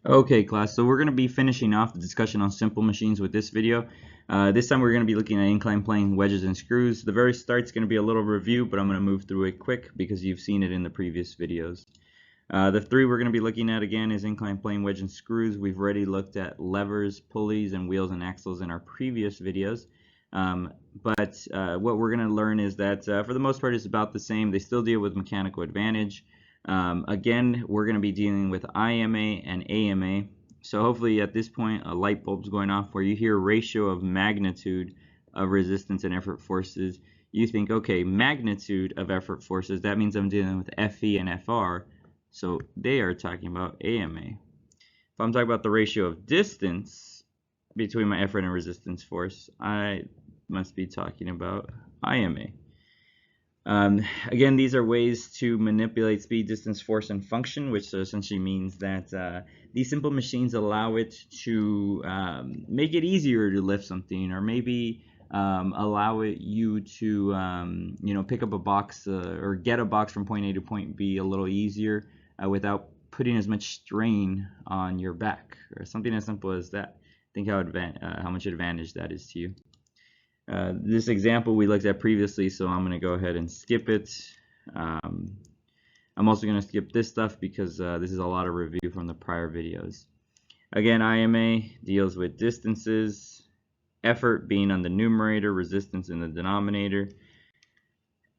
Okay, class, so we're going to be finishing off the discussion on simple machines with this video. This time we're going to be looking at inclined plane wedges and screws. The very start's going to be a little review, but I'm going to move through it quick because you've seen it in the previous videos. The three we're going to be looking at again is inclined plane wedge and screws. We've already looked at levers, pulleys, and wheels and axles in our previous videos. But what we're going to learn is that for the most part it's about the same. They still deal with mechanical advantage. Again, we're going to be dealing with IMA and AMA. So hopefully at this point a light bulb's going off where you hear ratio of magnitude of resistance and effort forces. You think, okay, magnitude of effort forces, that means I'm dealing with FE and FR. So they are talking about AMA. If I'm talking about the ratio of distance between my effort and resistance force, I must be talking about IMA. Again, these are ways to manipulate speed, distance, force, and function, which essentially means that these simple machines allow it to make it easier to lift something, or maybe allow you to pick up a box or get a box from point A to point B a little easier without putting as much strain on your back, or something as simple as that. Think how much advantage that is to you. This example we looked at previously, so I'm going to go ahead and skip it. I'm also going to skip this stuff because this is a lot of review from the prior videos. Again, IMA deals with distances, effort being on the numerator, resistance in the denominator.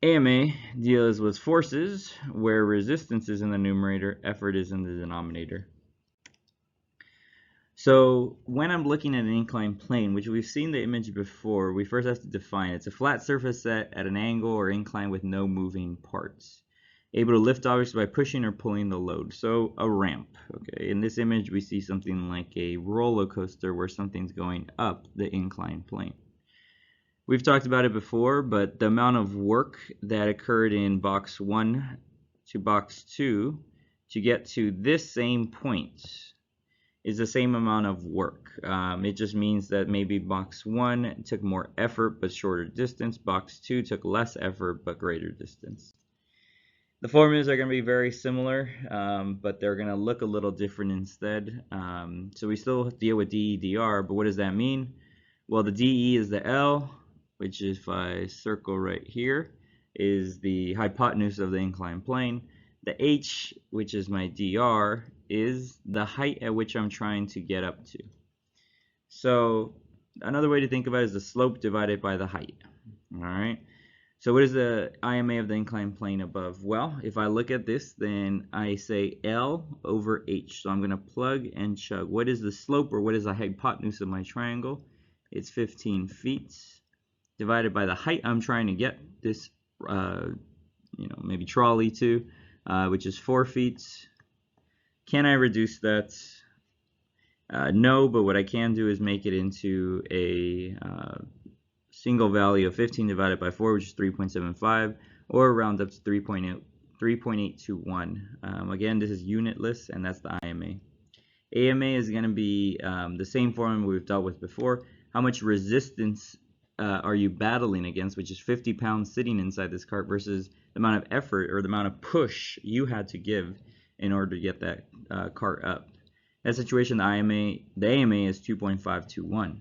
AMA deals with forces, where resistance is in the numerator, effort is in the denominator. So when I'm looking at an inclined plane, which we've seen the image before, we first have to define it. It's a flat surface set at an angle or incline with no moving parts. Able to lift objects by pushing or pulling the load. So a ramp. Okay. In this image we see something like a roller coaster where something's going up the inclined plane. We've talked about it before, but the amount of work that occurred in box 1 to box 2 to get to this same point is the same amount of work. It just means that maybe box 1 took more effort but shorter distance, box 2 took less effort but greater distance. The formulas are going to be very similar, but they're going to look a little different instead. So we still deal with DE, DR, but what does that mean? Well, the DE is the L, which if I circle right here, is the hypotenuse of the inclined plane. The H, which is my DR, is the height at which I'm trying to get up to. So another way to think about it is the slope divided by the height. All right. So what is the IMA of the inclined plane above? Well, if I look at this, then I say L over H. So I'm going to plug and chug. What is the slope, or what is the hypotenuse of my triangle? It's 15 feet divided by the height I'm trying to get this, maybe trolley to, which is 4 feet. Can I reduce that? No, but what I can do is make it into a single value of 15 divided by 4, which is 3.75, or round up to 3.821. Again, this is unitless, and that's the IMA. AMA is going to be the same formula we've dealt with before. How much resistance are you battling against, which is 50 pounds sitting inside this cart, versus the amount of effort or the amount of push you had to give in order to get that cart up. That situation, the AMA is 2.521.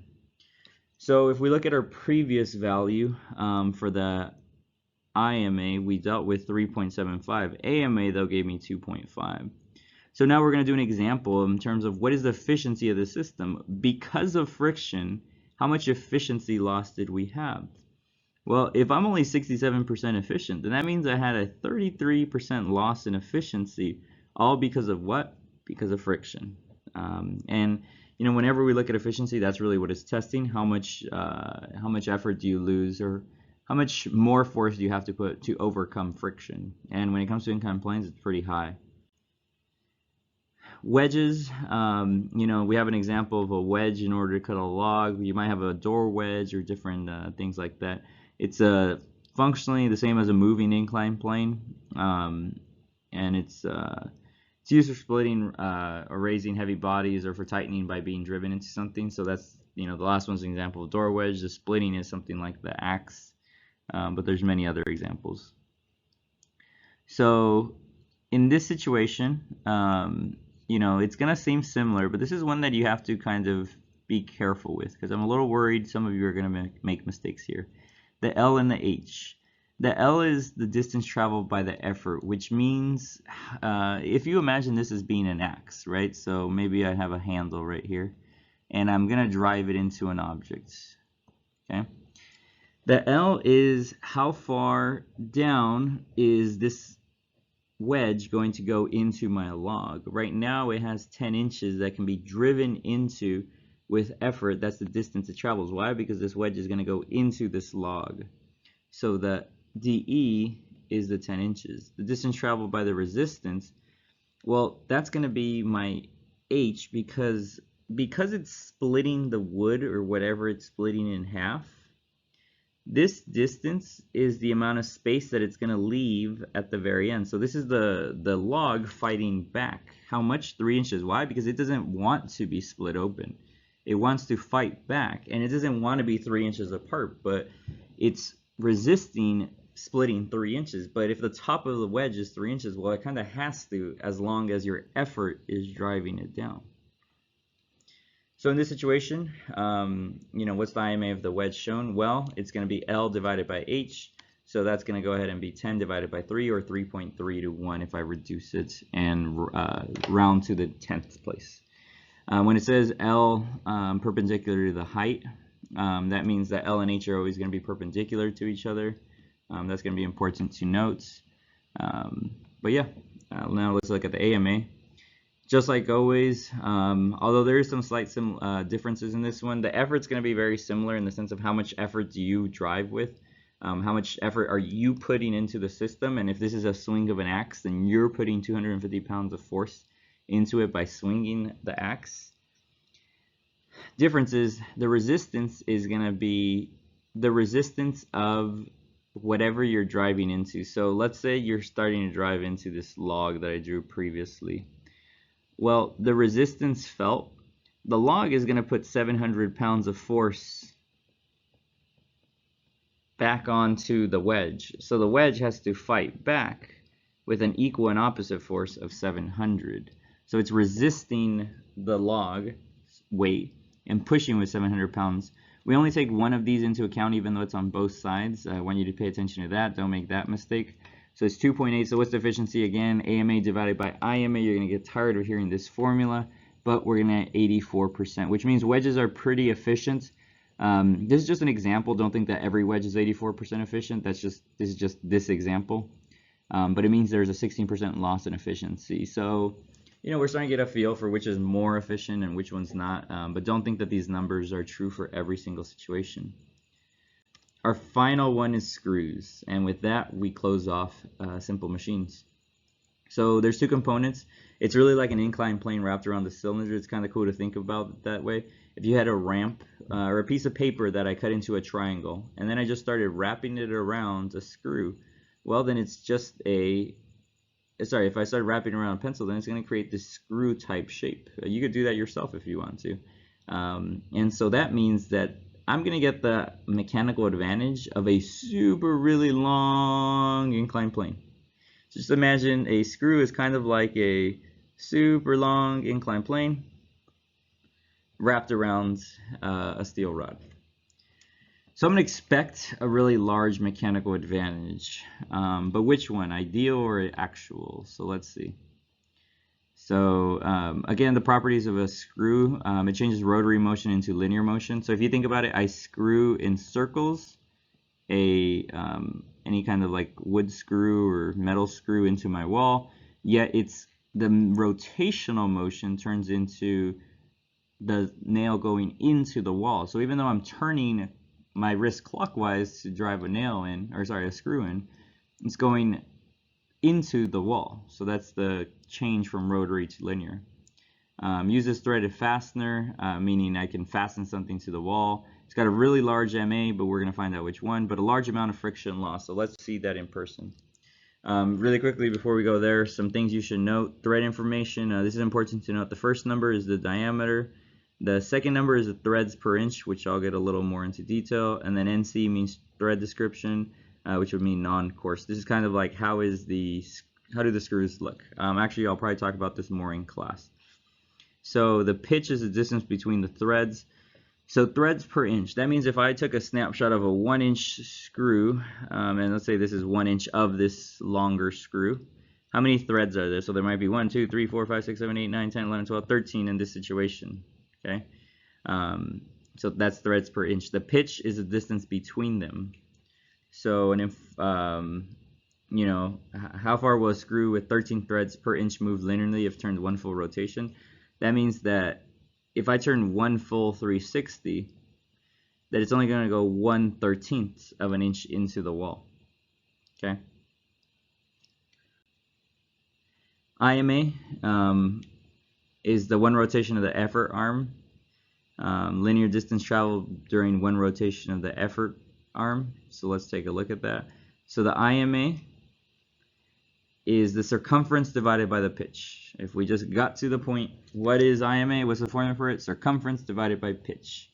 So if we look at our previous value for the IMA, we dealt with 3.75. AMA, though, gave me 2.5. So now we're going to do an example in terms of what is the efficiency of the system. Because of friction, how much efficiency loss did we have? Well, if I'm only 67% efficient, then that means I had a 33% loss in efficiency, all because of what? Because of friction. And whenever we look at efficiency, that's really what it's testing. How much effort do you lose, or how much more force do you have to put to overcome friction? And when it comes to inclined planes, it's pretty high. Wedges, we have an example of a wedge in order to cut a log. You might have a door wedge or different things like that. It's functionally the same as a moving inclined plane, and it's used for splitting or raising heavy bodies, or for tightening by being driven into something. So that's, the last one's an example of door wedge. The splitting is something like the axe, but there's many other examples. So in this situation, you know, it's gonna seem similar, but this is one that you have to kind of be careful with, because I'm a little worried some of you are gonna make mistakes here. The L and the H. The L is the distance traveled by the effort, which means if you imagine this as being an axe, right? So maybe I have a handle right here, and I'm gonna drive it into an object. Okay. The L is how far down is this wedge going to go into my log. Right now it has 10 inches that can be driven into with effort. That's the distance it travels. Why? Because this wedge is going to go into this log. So the DE is the 10 inches. The distance traveled by the resistance, well, that's going to be my H, because it's splitting the wood or whatever it's splitting in half. This distance is the amount of space that it's going to leave at the very end. So this is the log fighting back. How much? 3 inches. Why? Because it doesn't want to be split open. It wants to fight back, and it doesn't want to be 3 inches apart, but it's resisting splitting 3 inches. But if the top of the wedge is 3 inches, well, it kind of has to, as long as your effort is driving it down. So in this situation, you know, what's the IMA of the wedge shown? Well, it's going to be L divided by H. So that's going to go ahead and be 10 divided by 3, or 3.3 to 1 if I reduce it and round to the 10th place. When it says L perpendicular to the height, that means that L and H are always going to be perpendicular to each other. That's going to be important to note. But yeah, now let's look at the AMA. Just like always, although there is some slight differences in this one, the effort's going to be very similar in the sense of how much effort do you drive with, how much effort are you putting into the system, and if this is a swing of an axe, then you're putting 250 pounds of force into it by swinging the axe. Difference is the resistance is going to be the resistance of whatever you're driving into. So let's say you're starting to drive into this log that I drew previously. Well, the resistance felt, the log is going to put 700 pounds of force back onto the wedge. So the wedge has to fight back with an equal and opposite force of 700. So it's resisting the log weight and pushing with 700 pounds. We only take one of these into account, even though it's on both sides. I want you to pay attention to that. Don't make that mistake. So it's 2.8. So what's the efficiency again? AMA divided by IMA. You're going to get tired of hearing this formula, but we're going to 84%, which means wedges are pretty efficient. This is just an example. Don't think that every wedge is 84% efficient. This is just this example. But it means there's a 16% loss in efficiency. So, you know, we're starting to get a feel for which is more efficient and which one's not. But don't think that these numbers are true for every single situation. Our final one is screws, and with that we close off simple machines. So there's two components. It's really like an inclined plane wrapped around the cylinder. It's kind of cool to think about it that way. If you had a ramp or a piece of paper that I cut into a triangle, and then I just started wrapping it around a screw, well, then it's just if I started wrapping around a pencil, then it's going to create this screw type shape. You could do that yourself if you want to. And so that means that I'm going to get the mechanical advantage of a super really long inclined plane. Just imagine a screw is kind of like a super long inclined plane wrapped around a steel rod. So I'm going to expect a really large mechanical advantage, but which one, ideal or actual? So let's see. So again, the properties of a screw, it changes rotary motion into linear motion. So if you think about it, I screw in circles any kind of like wood screw or metal screw into my wall, yet the rotational motion turns into the nail going into the wall. So even though I'm turning my wrist clockwise to drive a screw in, it's going into the wall. So that's the change from rotary to linear. Uses threaded fastener, meaning I can fasten something to the wall. It's got a really large MA, but we're going to find out which one, but a large amount of friction loss. So let's see that in person. Really quickly before we go there, some things you should note. Thread information, this is important to note. The first number is the diameter. The second number is the threads per inch, which I'll get a little more into detail. And then NC means thread description, which would mean non-coarse. This is kind of like how do the screws look. Actually, I'll probably talk about this more in class. So the pitch is the distance between the threads. So threads per inch. That means if I took a snapshot of a 1-inch screw, and let's say this is 1 inch of this longer screw, how many threads are there? So there might be 1, 2, 3, 4, 5, 6, 7, 8, 9, 10, 11, 12, 13 in this situation. Okay. So that's threads per inch. The pitch is the distance between them. So, and if, you know, how far will a screw with 13 threads per inch move linearly if turned 1 full rotation? That means that if I turn 1 full 360, that it's only going to go 1/13 of an inch into the wall. Okay. IMA is the 1 rotation of the effort arm. Linear distance traveled during 1 rotation of the effort arm. So let's take a look at that. So the IMA is the circumference divided by the pitch. If we just got to the point, what is IMA? What's the formula for it? Circumference divided by pitch.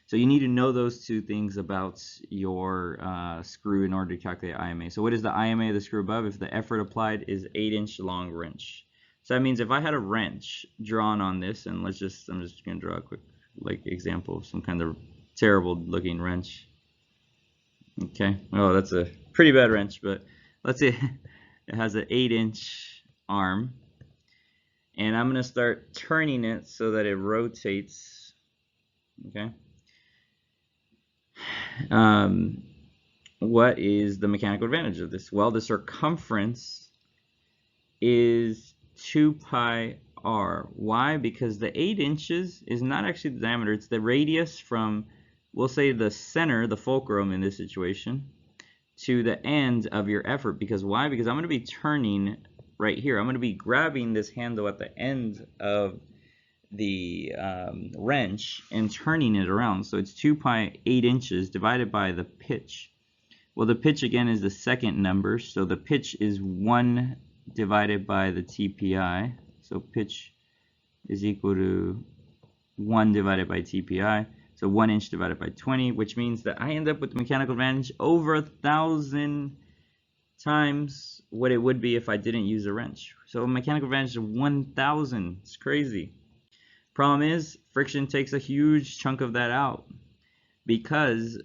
So you need to know those two things about your screw in order to calculate IMA. So what is the IMA of the screw above? If the effort applied is 8-inch long wrench. So that means if I had a wrench drawn on this, and I'm just going to draw a quick example of some kind of terrible looking wrench. Okay, oh, that's a pretty bad wrench, but let's say it has an 8-inch arm, and I'm going to start turning it so that it rotates. Okay. What is the mechanical advantage of this? Well, the circumference is 2 pi r. Why? Because the 8 inches is not actually the diameter, it's the radius from, we'll say, the center, the fulcrum in this situation, to the end of your effort. Because why? Because I'm going to be turning right here. I'm going to be grabbing this handle at the end of the wrench and turning it around. So it's 2 pi 8 inches divided by the pitch. Well, the pitch again is the second number, so the pitch is 1 divided by the TPI. So pitch is equal to 1 divided by TPI. So 1 inch divided by 20, which means that I end up with mechanical advantage over 1,000 times what it would be if I didn't use a wrench. So mechanical advantage of 1,000. It's crazy. Problem is, friction takes a huge chunk of that out, because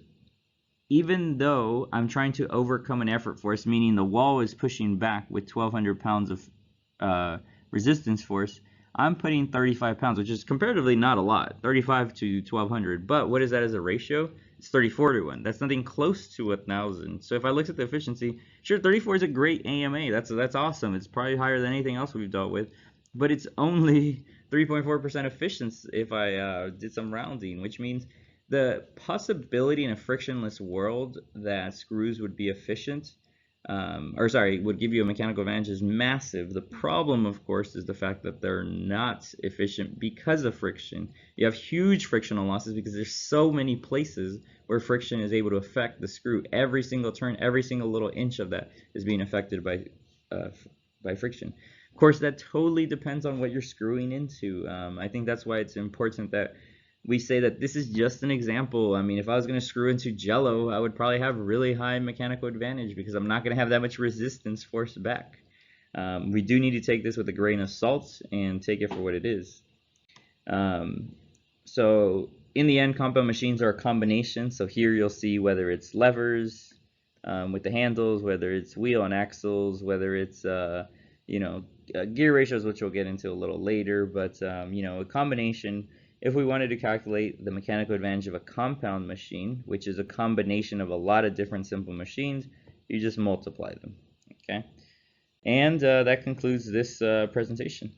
even though I'm trying to overcome an effort force, meaning the wall is pushing back with 1,200 pounds of resistance force, I'm putting 35 pounds, which is comparatively not a lot, 35 to 1,200. But what is that as a ratio? It's 34 to 1. That's nothing close to 1,000. So if I looked at the efficiency, sure, 34 is a great AMA. That's awesome. It's probably higher than anything else we've dealt with. But it's only 3.4% efficiency if I did some rounding, which means the possibility in a frictionless world that screws would be efficient, would give you a mechanical advantage is massive. The problem, of course, is the fact that they're not efficient because of friction. You have huge frictional losses because there's so many places where friction is able to affect the screw. Every single turn, every single little inch of that is being affected by friction. Of course, that totally depends on what you're screwing into. I think that's why it's important that we say that this is just an example. I mean, if I was going to screw into Jello, I would probably have really high mechanical advantage because I'm not going to have that much resistance forced back. We do need to take this with a grain of salt and take it for what it is. So in the end, compound machines are a combination. So here you'll see whether it's levers with the handles, whether it's wheel and axles, whether it's gear ratios, which we'll get into a little later, but a combination. If we wanted to calculate the mechanical advantage of a compound machine, which is a combination of a lot of different simple machines, you just multiply them. Okay, and that concludes this presentation.